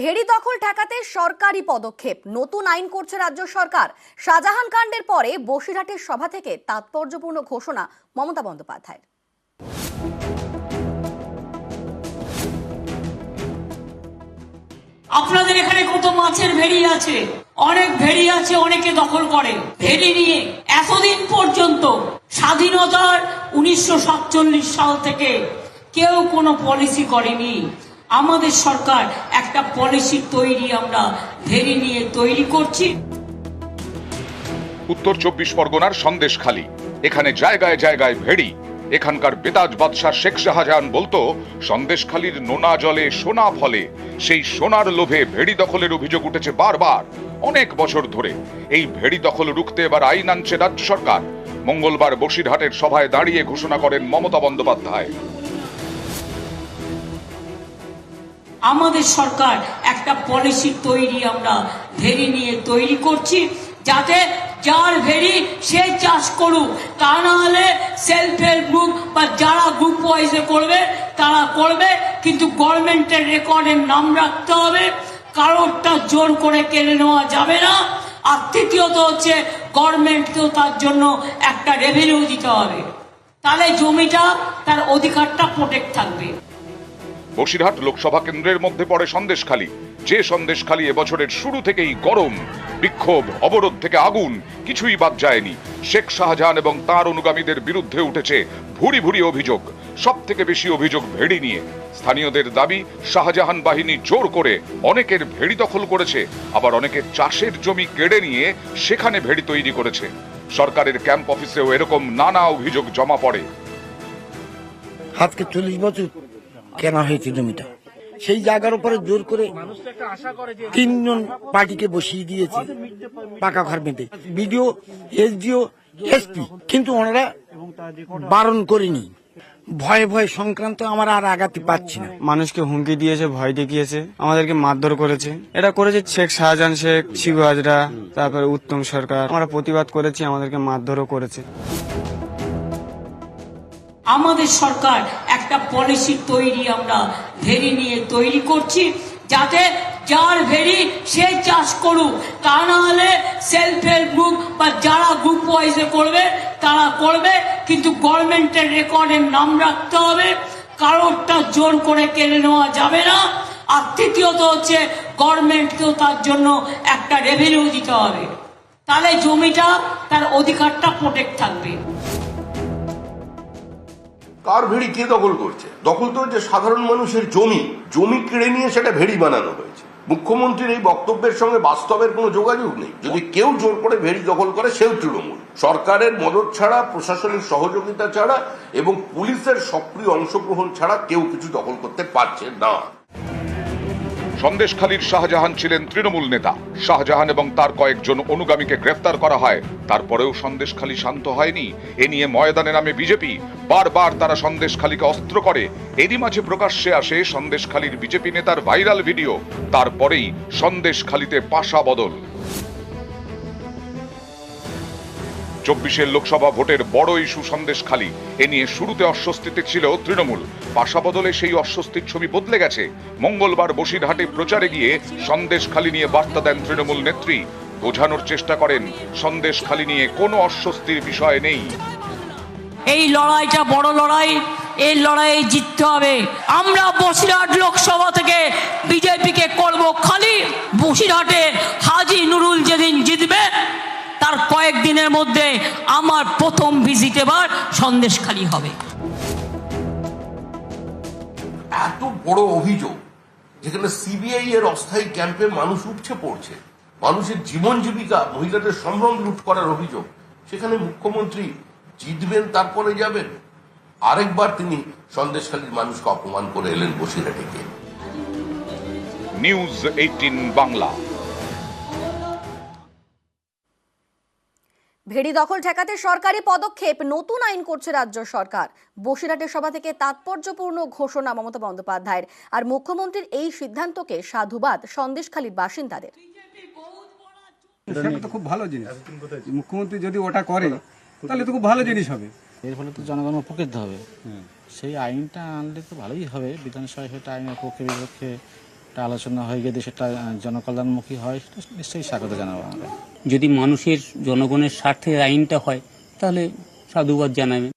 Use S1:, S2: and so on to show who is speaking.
S1: ভেড়ি দখল ঠেকাতে সরকারি পদক্ষেপ, নতুন আইন করছে রাজ্য সরকার। শাহজাহান কাণ্ডের পরে বসিরহাটের সভা থেকে তাৎপর্যপূর্ণ ঘোষণা মমতা বন্দ্যোপাধ্যায়ের।
S2: আপনাদের এখানে কত মাছের ভেড়ি আছে, অনেক ভেড়ি আছে, অনেকে দখল করে। ভেড়ি নিয়ে এতদিন পর্যন্ত স্বাধীনতার 1947 সাল থেকে কেউ কোনো পলিসি করেনি। আমাদের সরকার একটা পলিসি তৈরি আমরা ভেড়ি নিয়ে তৈরি করছি।
S3: উত্তর 24 পরগনার সন্দেশখালী, এখানে জায়গায় জায়গায় ভেড়ি। এখানকার বেতাজ বাদশাহ শেখ শাহজাহান বলতো, সন্দেশখালীর নোনা জলে সোনা ফলে। সেই সোনার লোভে ভেড়ি দখলের অভিযোগ উঠেছে বারবার, অনেক বছর ধরে। এই ভেড়ি দখল রুখতে এবার আইন আনছে রাজ্য সরকার। মঙ্গলবার বসিরহাটের সভায় দাঁড়িয়ে ঘোষণা করেন মমতা বন্দ্যোপাধ্যায়।
S2: আমাদের সরকার একটা পলিসি তৈরি আমরা ভেড়ি নিয়ে তৈরি করছি, যাতে যার ভেড়ি সে চাষ করুক, তা না হলে সেলফ হেল্প গ্রুপ বা যারা গ্রুপ ওয়াইজে করবে তারা করবে, কিন্তু গভর্নমেন্টের রেকর্ডের নাম রাখতে হবে, কারোরটা জোর করে কেড়ে নেওয়া যাবে না। আর তৃতীয়ত হচ্ছে গভর্নমেন্টকেও তার জন্য একটা রেভিনিউ দিতে হবে, তাহলে জমিটা তার অধিকারটা প্রোটেক্ট থাকবে।
S3: বসিরহাট লোকসভা কেন্দ্রের মধ্যে পড়ে সন্দেশখালী। যে সন্দেশখালী এবছরের শুরু থেকেই গরম, বিক্ষোভ, অবরোধ থেকে আগুন, কিছুই বাদ যায়নি। শেখ শাহজাহান এবং তার অনুগামীদের বিরুদ্ধে উঠেছে ভুরি ভুরি অভিযোগ। সব থেকে বেশি অভিযোগ ভেড়ি নিয়ে। স্থানীয়দের দাবি, শাহজাহান বাহিনী জোর করে অনেকের ভেড়ি দখল করেছে, আবার অনেকের চাষের জমি কেড়ে নিয়ে সেখানে ভেড়ি তৈরি করেছে। সরকারের ক্যাম্প অফিসেও এরকম নানা অভিযোগ জমা পড়ে।
S4: আজকে 40 বছর কেনা হয়েছে জমিটা, সেই জায়গার উপরে জোর করে 3জন পার্টিকে বসিয়ে দিয়েছে পাকা ঘর বেঁধে, বিডিও, এসডিও, এসপি, কিন্তু ওনারা বারণ করেনি। ভয়ে ভয়ে সংক্রান্ত আমরা আর আগাতে পারছি না।
S5: মানুষকে হুমকি দিয়েছে, ভয় দেখিয়েছে, আমাদেরকে মারধর করেছে। এটা করেছে শেখ শাহজাহান, শেখ শিবু হাজরা, তারপরে উত্তম সরকার। আমরা প্রতিবাদ করেছি, আমাদেরকে মারধরও করেছে।
S2: আমাদের সরকার একটা পলিসি তৈরি আমরা ভেড়ি নিয়ে তৈরি করছি, যাতে যার ভেড়ি সে চাষ করুক, তা না হলে সেলফ হেল্প গ্রুপ বা যারা গ্রুপ ওয়াইজে করবে তারা করবে, কিন্তু গভর্নমেন্টের রেকর্ডের নাম রাখতে হবে, কারোরটা জোর করে কেড়ে নেওয়া যাবে না। আর তৃতীয়ত হচ্ছে গভর্নমেন্টকেও তার জন্য একটা রেভিনিউ দিতে হবে, তাহলে জমিটা তার অধিকারটা প্রোটেক্ট থাকবে।
S6: কার ভেড়ি কে দখল করছে? দখল তো হচ্ছে সাধারণ মানুষের জমি। জমি কেড়ে নিয়ে সেটা ভেড়ি বানানো হয়েছে। মুখ্যমন্ত্রীর এই বক্তব্যের সঙ্গে বাস্তবের কোনো যোগাযোগ নেই। যদি কেউ জোর করে ভেড়ি দখল করে, সেও তৃণমূল। সরকারের মদত ছাড়া, প্রশাসনিক সহযোগিতা ছাড়া এবং পুলিশের সক্রিয় অংশগ্রহণ ছাড়া কেউ কিছু দখল করতে পারছে না।
S3: সন্দেশখালীর শাহজাহান ছিলেন তৃণমূল নেতা। শাহজাহান এবং তার কয়েকজন অনুগামীকে গ্রেফতার করা হয়। তারপরেও সন্দেশখালী শান্ত হয়নি। এ নিয়ে ময়দানে নামে বিজেপি। বারবার তারা সন্দেশখালীকে অস্ত্র করে। এরই মাঝে প্রকাশ্যে আসে সন্দেশখালীর বিজেপি নেতার ভাইরাল ভিডিও। তারপরেই সন্দেশখালীতে পাশা বদল। 24 লোকসভা ভোটের বড় ইস্যু সন্দেশখালী। এ নিয়ে শুরুতে অস্বস্তিতে ছিল তৃণমূল। পাশা বদলে সেই অস্বস্তির ছবি বদলে গেছে। মঙ্গলবার বসিরহাটে প্রচারে গিয়ে সন্দেশখালী নিয়ে বার্তা দেন তৃণমূল নেত্রী। বোঝানোর চেষ্টা করেন, সন্দেশখালী নিয়ে কোনো অস্বস্তির বিষয় নেই।
S2: এই লড়াইটা বড় লড়াই, এই লড়াইয়ে জিততে হবে। আমরা বসিরহাট লোকসভা থেকে বিজেপিকে করব খালি। বসিরহাটে হাজী নুরুল যেদিন জিতবে, তার কয়েকদিনের মধ্যে আমার প্রথম ভিজিট এবার সন্দেশখালী হবে।
S6: এত বড় অভিযোগ, যেখানে সিবিআই এর অস্থায়ী ক্যাম্পে মানুষ উপচে পড়ছে, মানুষের জীবন জীবিকা, মহিলাদের সম্ভ্রম লুট করার অভিযোগ, সেখানে মুখ্যমন্ত্রী জিতবেন তারপরে যাবেন। আরেকবার তিনি সন্দেশখালীর মানুষকে অপমান করে এলেন বসিরহাটে গিয়ে।
S3: নিউজ 18 বাংলা।
S1: ভেড়ি দখল ঠেকাতে সরকারি পদক্ষেপ, নতুন আইন করছে রাজ্য সরকার। বসিরহাটের সভা থেকে তাৎপর্যপূর্ণ ঘোষণা মমতা বন্দ্যোপাধ্যায়ের। আর মুখ্যমন্ত্রীর এই সিদ্ধান্তকে সাধুবাদ সন্দেশখালীর বাসিন্দাদের।
S7: সেটা তো খুব ভালো জিনিস। মুখ্যমন্ত্রী যদি ওটা করে তাহলে তো খুব ভালো জিনিস হবে।
S8: এর ফলে তো জনগণ উপকৃত হবে। সেই আইনটা আনলে তো ভালোই হবে। বিধানসভায় সেটা আইনের পক্ষে বিপক্ষে একটা আলোচনা হয়ে যদি সেটা জনকল্যাণমুখী হয় সেটা নিশ্চয়ই স্বাগত জানাবো আমরা।
S9: যদি মানুষের জনগণের স্বার্থে আইনটা হয় তাহলে সাধুবাদ জানাবেন।